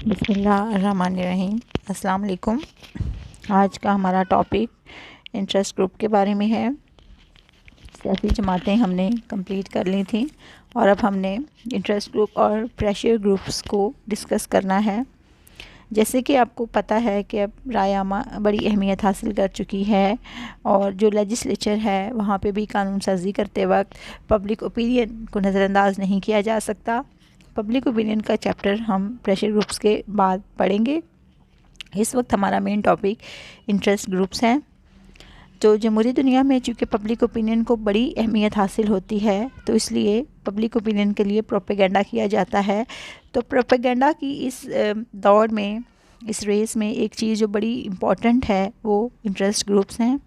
बिस्मिल्लाहिर्रहमानिर्रहीम। अस्सलाम वालेकुम। आज का हमारा टॉपिक इंटरेस्ट ग्रुप के बारे में है। सियासी जमातें हमने कंप्लीट कर ली थी और अब हमने इंटरेस्ट ग्रुप और प्रेशर ग्रुप्स को डिस्कस करना है। जैसे कि आपको पता है कि अब रायमा बड़ी अहमियत हासिल कर चुकी है और जो लेजिस्लेचर है वहाँ पे भी कानून साजी करते वक्त पब्लिक ओपिनियन को नज़रअंदाज नहीं किया जा सकता। पब्लिक ओपिनियन का चैप्टर हम प्रेशर ग्रुप्स के बाद पढ़ेंगे। इस वक्त हमारा मेन टॉपिक इंटरेस्ट ग्रुप्स हैं। तो जमहूरी दुनिया में चूँकि पब्लिक ओपिनियन को बड़ी अहमियत हासिल होती है तो इसलिए पब्लिक ओपिनियन के लिए प्रोपेगेंडा किया जाता है। तो प्रोपेगेंडा की इस दौर में, इस रेस में एक चीज़ जो बड़ी इम्पॉर्टेंट है वो इंटरेस्ट ग्रुप्स हैं,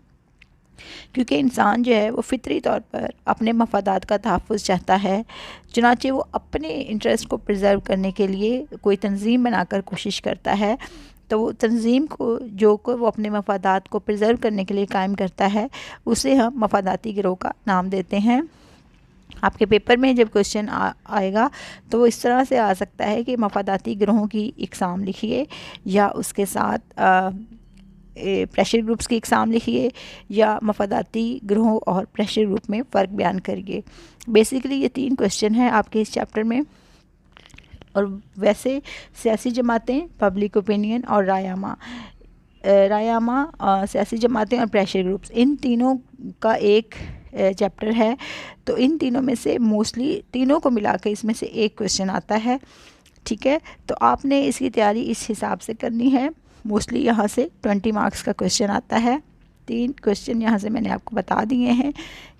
क्योंकि इंसान जो है वो फितरी तौर पर अपने मफादात का तहफ़्फ़ुज़ चाहता है। चुनांचे वो अपने इंटरेस्ट को प्रिज़र्व करने के लिए कोई तंजीम बनाकर कोशिश करता है। तो वो तंजीम को वो अपने मफादात को प्रिज़र्व करने के लिए कायम करता है, उसे हम मफादाती गिरोह का नाम देते हैं। आपके पेपर में जब क्वेश्चन आएगा तो वो इस तरह से आ सकता है कि मफादाती गिरोहों की इकसाम लिखिए, या उसके साथ प्रेशर ग्रुप्स की इकसाम लिखिए, या मफादाती गिरोहों और प्रेशर ग्रुप में फ़र्क बयान करिए। बेसिकली ये 3 क्वेश्चन हैं आपके इस चैप्टर में। और वैसे सियासी जमातें, पब्लिक ओपिनियन और रायमा सियासी जमातें और प्रेशर ग्रुप्स, इन तीनों का एक चैप्टर है। तो इन तीनों में से मोस्टली तीनों को मिला के इसमें से एक क्वेश्चन आता है, ठीक है। तो आपने इसकी तैयारी इस हिसाब से करनी है। मोस्टली यहाँ से 20 मार्क्स का क्वेश्चन आता है। 3 क्वेश्चन यहाँ से मैंने आपको बता दिए हैं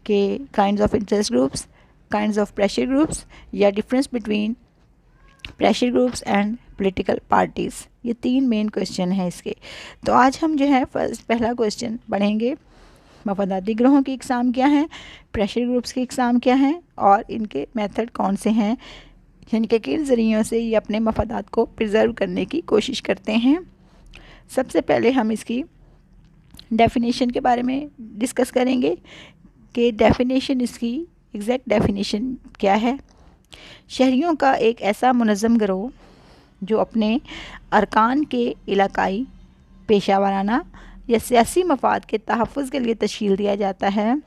कि kinds of interest groups, kinds of pressure groups, या difference between pressure groups and political parties. ये 3 मेन क्वेश्चन हैं इसके। तो आज हम जो है पहला क्वेश्चन पढ़ेंगे, मफादाती गिरोहों की इकसाम क्या है, प्रेशर ग्रुप्स की इकसाम क्या है और इनके मेथड कौन से हैं, यानी कि किन ज़रियों से ये अपने मफादात को प्रिज़र्व करने की कोशिश करते हैं। सबसे पहले हम इसकी डेफिनेशन के बारे में डिस्कस करेंगे कि डेफिनेशन, इसकी एग्जैक्ट डेफिनेशन क्या है। शहरियों का एक ऐसा मुनज़्ज़म गिरोह जो अपने अरकान के इलाकाई, पेशा वाराना या सियासी मफाद के तहफ़्फ़ुज़ के लिए तश्कील दिया जाता है,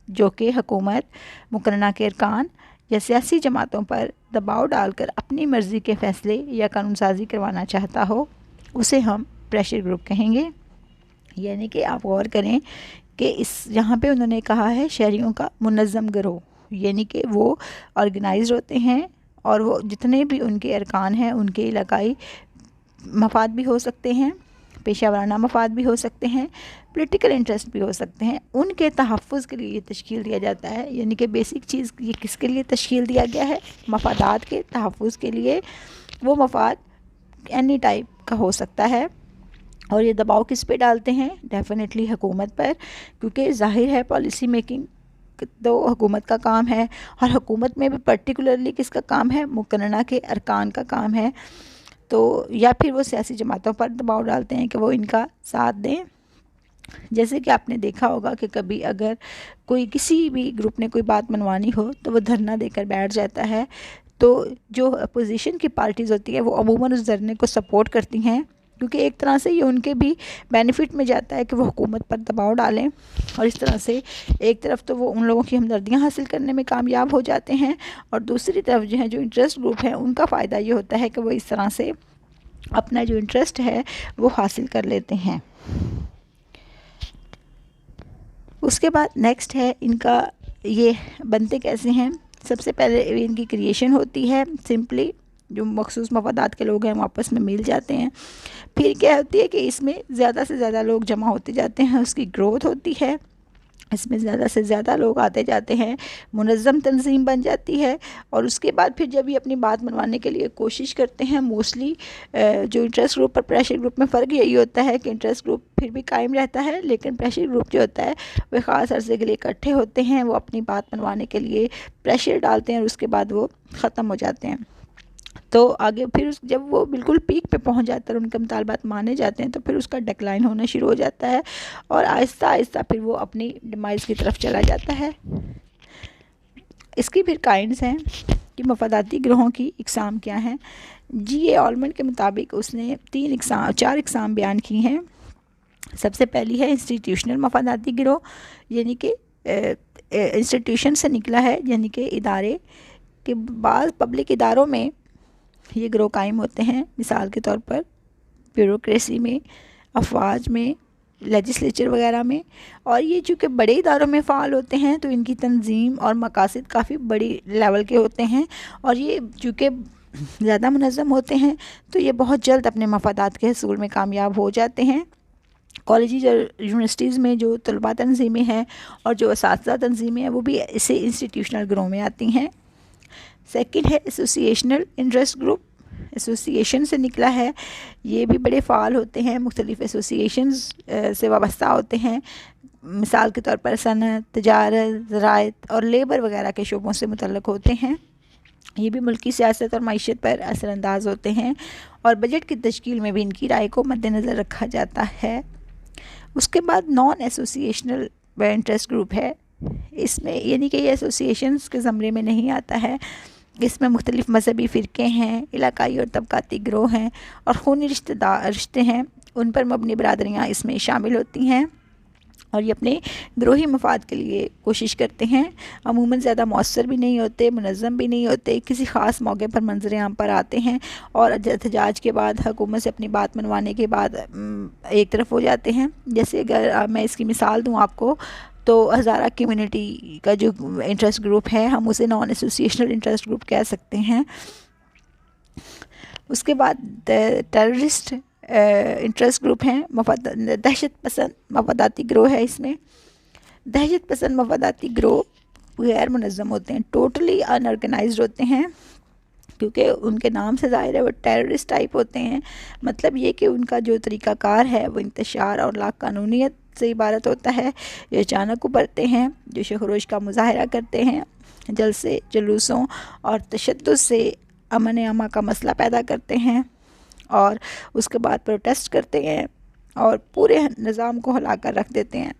जो कि हुकूमत, मुकर्रना के अरकान या सियासी जमातों पर दबाव डालकर अपनी मर्ज़ी के फ़ैसले या कानून साजी करवाना चाहता हो, उसे हम प्रेशर ग्रुप कहेंगे। यानी कि आप गौर करें कि इस यहाँ पे उन्होंने कहा है शहरियों का मुनज़्ज़म गिरोह, यानी कि वो ऑर्गेनाइज्ड होते हैं और वो जितने भी उनके अरकान हैं उनके इलाकाई मफाद भी हो सकते हैं, पेशा वाराना मफाद भी हो सकते हैं, पॉलिटिकल इंटरेस्ट भी हो सकते हैं, उनके तहफ़्फ़ुज़ के लिए ये तश्कील दिया जाता है। यानी कि बेसिक चीज़ ये किसके लिए तश्कील दिया गया है, मफादात के तहफ़्फ़ुज़ के लिए। वो मफाद एनी टाइप का हो सकता है और ये दबाव किस पे डालते हैं, डेफिनेटली हुकूमत पर, क्योंकि ज़ाहिर है पॉलिसी मेकिंग तो हुकूमत का काम है और हुकूमत में भी पर्टिकुलरली किसका काम है, मुकर्रना के अरकान का काम है। तो या फिर वो सियासी जमातों पर दबाव डालते हैं कि वो इनका साथ दें। जैसे कि आपने देखा होगा कि कभी अगर कोई किसी भी ग्रुप ने कोई बात मनवानी हो तो वो धरना देकर बैठ जाता है, तो जो अपोजिशन की पार्टीज़ होती है वो अमूमन उस धरने को सपोर्ट करती हैं, क्योंकि एक तरह से ये उनके भी बेनिफिट में जाता है कि वो हुकूमत पर दबाव डालें, और इस तरह से एक तरफ तो वो उन लोगों की हमदर्दियाँ हासिल करने में कामयाब हो जाते हैं और दूसरी तरफ जो है जो इंटरेस्ट ग्रुप है उनका फ़ायदा ये होता है कि वो इस तरह से अपना जो इंटरेस्ट है वो हासिल कर लेते हैं। उसके बाद नेक्स्ट है इनका, ये बनते कैसे हैं। सबसे पहले इनकी क्रिएशन होती है, सिंपली जो मखसूस मफादात के लोग हैं वो आपस में मिल जाते हैं। फिर क्या होती है कि इसमें ज़्यादा से ज़्यादा लोग जमा होते जाते हैं, उसकी ग्रोथ होती है, इसमें ज़्यादा से ज़्यादा लोग आते जाते हैं, मुनज़्ज़म तंजीम बन जाती है। और उसके बाद फिर जब ये अपनी बात मनवाने के लिए कोशिश करते हैं, मोस्टली जो इंटरेस्ट ग्रुप और प्रेशर ग्रुप में फ़र्क यही होता है कि इंटरेस्ट ग्रुप फिर भी कायम रहता है, लेकिन प्रेशर ग्रुप जो होता है वह ख़ास अरसे के लिए इकट्ठे होते हैं, वो अपनी बात मनवाने के लिए प्रेशर डालते हैं और उसके बाद वो ख़त्म हो जाते हैं। तो आगे फिर जब वो बिल्कुल पीक पे पहुंच जाता है और उनके मुतालबात माने जाते हैं तो फिर उसका डिक्लाइन होना शुरू हो जाता है और आहिस्ता आहिस्ता फिर वो अपनी डिमाइज़ की तरफ चला जाता है। इसकी फिर काइंड्स हैं। कि मफादाती गिरोहों की इकसाम क्या हैं। जी ऑलमंड के मुताबिक उसने 4 इकसाम बयान की हैं। सबसे पहली है इंस्टीट्यूशनल मफादाती गिरोह, यानी कि इंस्टीट्यूशन से निकला है, यानी कि इदारे के बाद पब्लिक इदारों में ये गिरोह कायम होते हैं। मिसाल के तौर पर ब्यूरोक्रेसी में, अफवाज में, लेजिस्लेचर वगैरह में। और ये चूँकि बड़े इदारों में फ़ाल होते हैं तो इनकी तंजीम और मकासद काफ़ी बड़ी लेवल के होते हैं, और ये चूँकि ज़्यादा मुनज़्ज़म होते हैं तो ये बहुत जल्द अपने मफादात के हसूल में कामयाब हो जाते हैं। कॉलेजेस और यूनिवर्सिटीज़ में जो तलबा तंजीमें हैं और जो असातिज़ा तंजीमें हैं वो भी इसे इंस्टीट्यूशनल गिरोह में आती हैं। सेकंड है एसोसिएशनल इंटरेस्ट ग्रुप, एसोसिएशन से निकला है। ये भी बड़े फ़ाल होते हैं, मुख्तलिफ़ एसोसिएशंस से वाबस्ता होते हैं। मिसाल के तौर पर सनत, तजारत, ज़राअत और लेबर वगैरह के शोबों से मुतल्लक होते हैं। ये भी मुल्की सियासत और मईशत पर असरअंदाज होते हैं और बजट की तश्कील में भी इनकी राय को मद्देनज़र रखा जाता है। उसके बाद नॉन एसोसिएशनल इंटरेस्ट ग्रुप है। इसमें यानी कि ये एसोसिएशंस के ज़मरे में नहीं आता है। इसमें मुख्तलिफ़ मजहबी फ़िरक़े हैं, इलाकाई और तबक़ाती गिरोह हैं और खूनी रिश्ते हैं, उन पर मबनी बरादरियाँ इसमें शामिल होती हैं और ये अपने गिरोही मफाद के लिए कोशिश करते हैं। अमूमन ज़्यादा मौसर भी नहीं होते, मुनज़्ज़म भी नहीं होते, किसी ख़ास मौके पर मंजर आम पर आते हैं और एहतजाज के बाद हुकूमत से अपनी बात मनवाने के बाद एक तरफ हो जाते हैं। जैसे अगर मैं इसकी मिसाल दूँ आपको, तो हज़ारा कम्युनिटी का जो इंटरेस्ट ग्रुप है हम उसे नॉन एसोसिएशनल इंटरेस्ट ग्रुप कह सकते हैं। उसके बाद टेररिस्ट इंटरेस्ट ग्रुप हैं, दहशत पसंद मफादाती गिरोह है। इसमें दहशत पसंद मफादाती गिरोह गैर मुनज़्ज़म होते हैं, टोटली अनऑर्गेनाइज्ड होते हैं, क्योंकि उनके नाम से ज़ाहिर है वो टेररिस्ट टाइप होते हैं। मतलब ये कि उनका जो तरीक़ाकार है वो इंतशार और लाक़ानूनियत से इबारत होता है। ये अचानक उभरते हैं, जो शोरोश का मुज़ाहरा करते हैं, जलसे जुलूसों और तशद्दुद से अमन अमा का मसला पैदा करते हैं और उसके बाद प्रोटेस्ट करते हैं और पूरे निज़ाम को हिला कर रख देते हैं।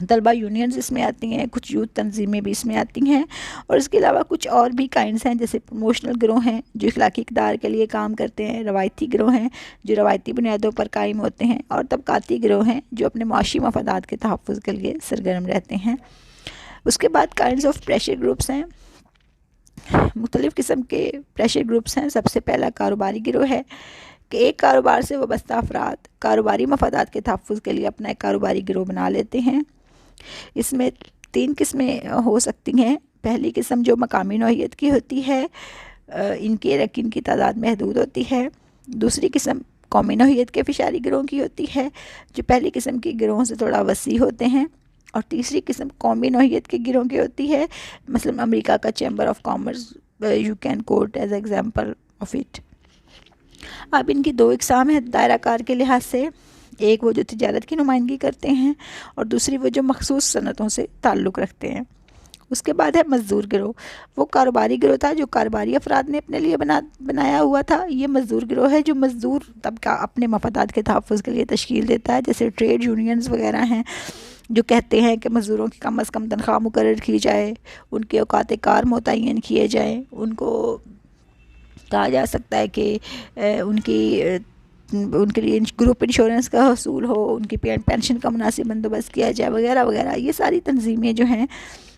तलबा यूनियंस इसमें आती हैं, कुछ यूथ तंजीमें भी इसमें आती हैं और इसके अलावा कुछ और भी काइंड्स हैं, जैसे प्रमोशनल गिरोह हैं जो इखलाकी इक़दार के लिए काम करते हैं, रवायती गिरोह हैं जो रवायती बुनियादों पर कायम होते हैं और तबक़ाती गिरोह हैं जो अपने माशी मफादात के तहफ़्फ़ुज़ के लिए सरगर्म रहते हैं। उसके बाद काइंड्स ऑफ प्रेशर ग्रुप्स हैं, मुख्तलिफ़ किस्म के प्रेशर ग्रुप्स हैं। सबसे पहला कारोबारी गिरोह है कि एक कारोबार से वाबस्ता अफराद कारोबारी मफादात के तहफ़्फ़ुज़ के लिए अपना एक कारोबारी गिरोह बना लेते हैं। इसमें 3 किस्में हो सकती हैं। पहली किस्म जो मकामी नौइयत की होती है, इनके अरकान की तादाद महदूद होती है। दूसरी किस्म कौमी नौइयत के फ़िशारी गिरोह की होती है, जो पहली किस्म के गिरोह से थोड़ा वसी होते हैं। और तीसरी किस्म कौमी नौइयत के गिरोह की होती है, मसलन अमेरिका का chamber of commerce, you can quote as example of it. अब इनकी 2 इकसाम है दायरा कार के लिहाज से, एक वो जो तिजारत की नुमाइंदगी करते हैं और दूसरी वो जो मखसूस सनतों से ताल्लुक़ रखते हैं। उसके बाद है मज़दूर गिरोह। वो कारोबारी गिरोह था जो कारोबारी अफराद ने अपने लिए बनाया हुआ था। ये मज़दूर गिरोह है जो मज़दूर तबका अपने मफादात के तहफ़्फ़ुज़ के लिए तश्कील देता है, जैसे ट्रेड यूनियंस वगैरह हैं जो कहते हैं कि मज़दूरों की कम अज़ कम तनख्वाह मुकर्रर की जाए, उनके औकात कार मुतय्यन किए जाएँ, उनको कहा जा सकता है कि उनके लिए ग्रुप इंश्योरेंस का हसूल हो, उनकी पेंशन का मुनासिब बंदोबस्त किया जाए वगैरह वगैरह। ये सारी तंजीमें जो हैं,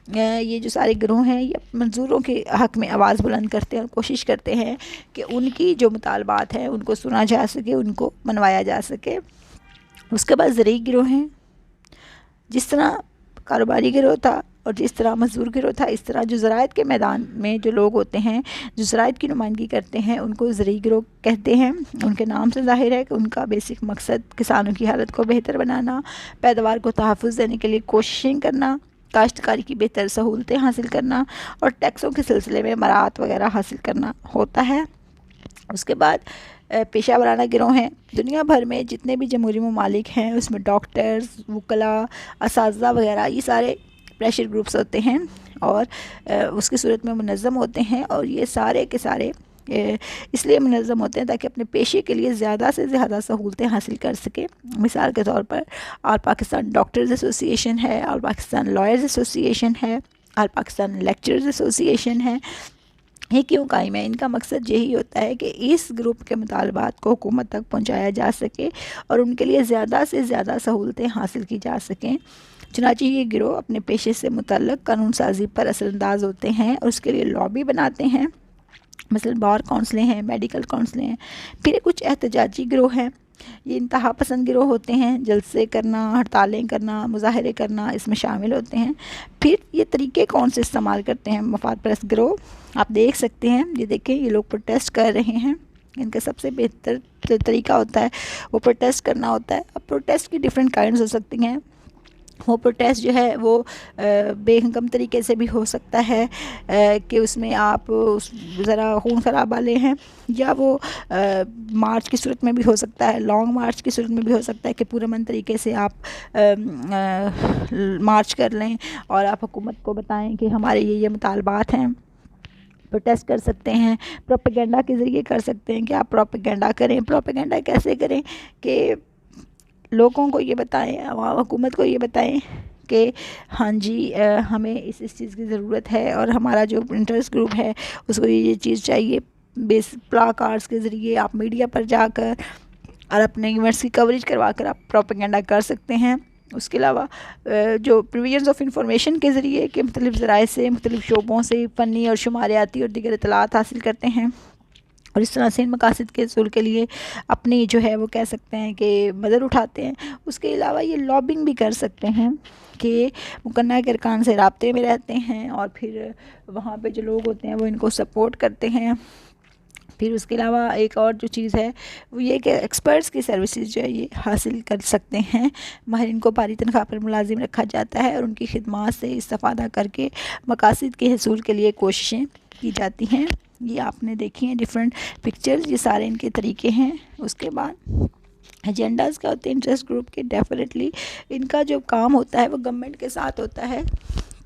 ये जो सारे गिरोह हैं, ये मज़दूरों के हक़ में आवाज़ बुलंद करते हैं और कोशिश करते हैं कि उनकी जो मुतालबात हैं उनको सुना जा सके, उनको मनवाया जा सके। उसके बाद ज़रूरी गिरोह हैं। जिस तरह कारोबारी गिरोह था और जिस तरह मज़दूर गिरोह था, इस तरह जो ज़राअत के मैदान में जो लोग होते हैं जो ज़राअत की नुमाइंदगी करते हैं उनको ज़रूरी गिरोह कहते हैं। उनके नाम से ज़ाहिर है कि उनका बेसिक मकसद किसानों की हालत को बेहतर बनाना, पैदावार को तहफ़्फ़ुज़ देने के लिए कोशिशें करना, काश्तकारी की बेहतर सहूलतें हासिल करना और टैक्सों के सिलसिले में मराहत वगैरह हासिल करना होता है। उसके बाद पेशा वराना गिरोह हैं। दुनिया भर में जितने भी जमहूरी ममालिक हैं उसमें डॉक्टर्स, वकला, असातिज़ा वगैरह ये सारे प्रेशर ग्रुप्स होते हैं और उसकी सूरत में मुनज़्ज़म होते हैं और ये सारे के सारे इसलिए मुनज़्ज़म होते हैं ताकि अपने पेशे के लिए ज़्यादा से ज़्यादा सहूलतें हासिल कर सकें। मिसाल के तौर पर ऑल पाकिस्तान डॉक्टर्स एसोसिएशन है, ऑल पाकिस्तान लॉयर्स एसोसिएशन है, ऑल पाकिस्तान लेक्चरर्स एसोसिएशन है ये क्यों कायम है? इनका मकसद यही होता है कि इस ग्रुप के मुतालबात को हुकूमत तक पहुंचाया जा सके और उनके लिए ज़्यादा से ज़्यादा सहूलतें हासिल की जा सकें। चुनांचे ये गिरोह अपने पेशे से मुतल्लक कानून साजी पर असरअंदाज होते हैं और उसके लिए लॉबी बनाते हैं, मसलन बार काउंसलें हैं, मेडिकल काउंसलें हैं। फिर कुछ एहतजाजी गिरोह हैं, ये इंतहा पसंद गिरोह होते हैं, जलसे करना, हड़तालें करना, मुजाहरे करना इसमें शामिल होते हैं। फिर ये तरीके कौन से इस्तेमाल करते हैं मफाद परस्त गिरोह? आप देख सकते हैं, ये देखें, ये लोग प्रोटेस्ट कर रहे हैं। इनका सबसे बेहतर तरीका होता है वो प्रोटेस्ट करना होता है। अब प्रोटेस्ट की डिफरेंट काइंड्स हो सकती हैं। वो प्रोटेस्ट जो है वो बेहंगम तरीके से भी हो सकता है कि उसमें आप ज़रा खून खराबा ले हैं, या वो मार्च की सूरत में भी हो सकता है, लॉन्ग मार्च की सूरत में भी हो सकता है कि पुरअमन तरीके से आप मार्च कर लें और आप हुकूमत को बताएं कि हमारे ये मुतालबात हैं। प्रोटेस्ट कर सकते हैं, प्रोपेगेंडा के ज़रिए कर सकते हैं कि आप प्रोपेगेंडा करें। प्रोपेगेंडा कैसे करें कि लोगों को ये बताएं, हुकूमत को ये बताएं कि हाँ जी हमें इस चीज़ की ज़रूरत है और हमारा जो इंटरेस्ट ग्रुप है उसको ये चीज़ चाहिए। बेस प्लाकार्ड्स के ज़रिए आप मीडिया पर जाकर और अपने इवेंट्स की कवरेज करवा कर आप प्रोपेगेंडा कर सकते हैं। उसके अलावा जो प्रोविजंस ऑफ इंफॉर्मेशन के ज़रिए कि मुख्तलिफ़ ज़राए से, मुख्तलिफ़ शोबों से फ़नी और शुमारियाती और दीगर इत्तलात हासिल करते हैं और इस तरह से इन मकासद के हसूल के लिए अपनी जो है वो कह सकते हैं कि मदद उठाते हैं। उसके अलावा ये लॉबिंग भी कर सकते हैं कि मुकन्ना के अरकान से राब्ते में रहते हैं और फिर वहाँ पे जो लोग होते हैं वो इनको सपोर्ट करते हैं। फिर उसके अलावा एक और जो चीज़ है वो ये कि एक्सपर्ट्स की सर्विसेज जो है ये हासिल कर सकते हैं। माहिरीन को भारी तनख्वाह पर मुलाजिम रखा जाता है और उनकी खिदमात से इस्तेफादा करके मकासद के हसूल के लिए कोशिशें की जाती हैं। ये आपने देखी हैं डिफरेंट पिक्चर्स, ये सारे इनके तरीके हैं। उसके बाद एजेंडाज़ क्या होते हैं इंटरेस्ट ग्रुप के? डेफिनेटली इनका जो काम होता है वो गवर्नमेंट के साथ होता है,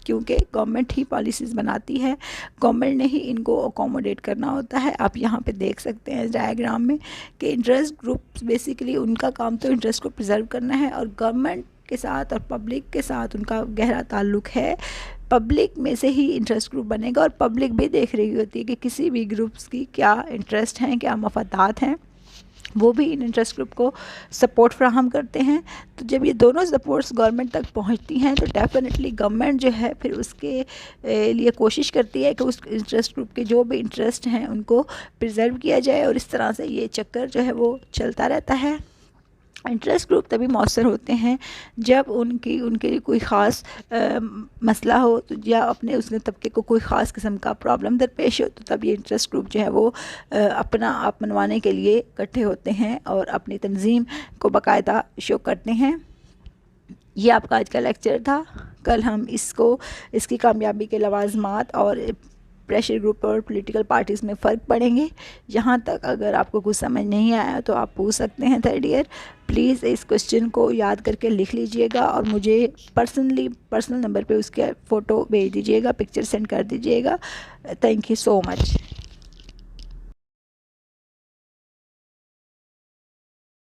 क्योंकि गवर्नमेंट ही पॉलिसीज़ बनाती है, गवर्नमेंट ने ही इनको अकोमोडेट करना होता है। आप यहाँ पे देख सकते हैं इस डायग्राम में कि इंटरेस्ट ग्रुप्स बेसिकली उनका काम तो इंटरेस्ट को प्रिजर्व करना है और गवर्नमेंट के साथ और पब्लिक के साथ उनका गहरा ताल्लुक़ है। पब्लिक में से ही इंटरेस्ट ग्रुप बनेगा और पब्लिक भी देख रही होती है कि किसी भी ग्रुप्स की क्या इंटरेस्ट हैं, क्या मफादात हैं, वो भी इन इंटरेस्ट ग्रुप को सपोर्ट फ्राहम करते हैं। तो जब ये दोनों सपोर्ट्स गवर्नमेंट तक पहुंचती हैं तो डेफिनेटली गवर्नमेंट जो है फिर उसके लिए कोशिश करती है कि उस इंटरेस्ट ग्रुप के जो भी इंटरेस्ट हैं उनको प्रिजर्व किया जाए और इस तरह से ये चक्कर जो है वो चलता रहता है। इंटरेस्ट ग्रुप तभी मौसर होते हैं जब उनके लिए कोई ख़ास मसला हो तो या अपने उसने तबके को कोई ख़ास किस्म का प्रॉब्लम दरपेश हो, तो तब ये इंटरेस्ट ग्रुप जो है वो अपना आप मनवाने के लिए इकट्ठे होते हैं और अपनी तंजीम को बाकायदा शो करते हैं। ये आपका आज का लेक्चर था। कल हम इसकी कामयाबी के लवाज़मात और प्रेशर ग्रुप और पॉलिटिकल पार्टीज़ में फ़र्क पड़ेंगे। यहाँ तक अगर आपको कुछ समझ नहीं आया तो आप पूछ सकते हैं थर्ड ईयर। प्लीज़ इस क्वेश्चन को याद करके लिख लीजिएगा और मुझे पर्सनल नंबर पे उसके फ़ोटो भेज दीजिएगा, पिक्चर सेंड कर दीजिएगा। Thank you so much.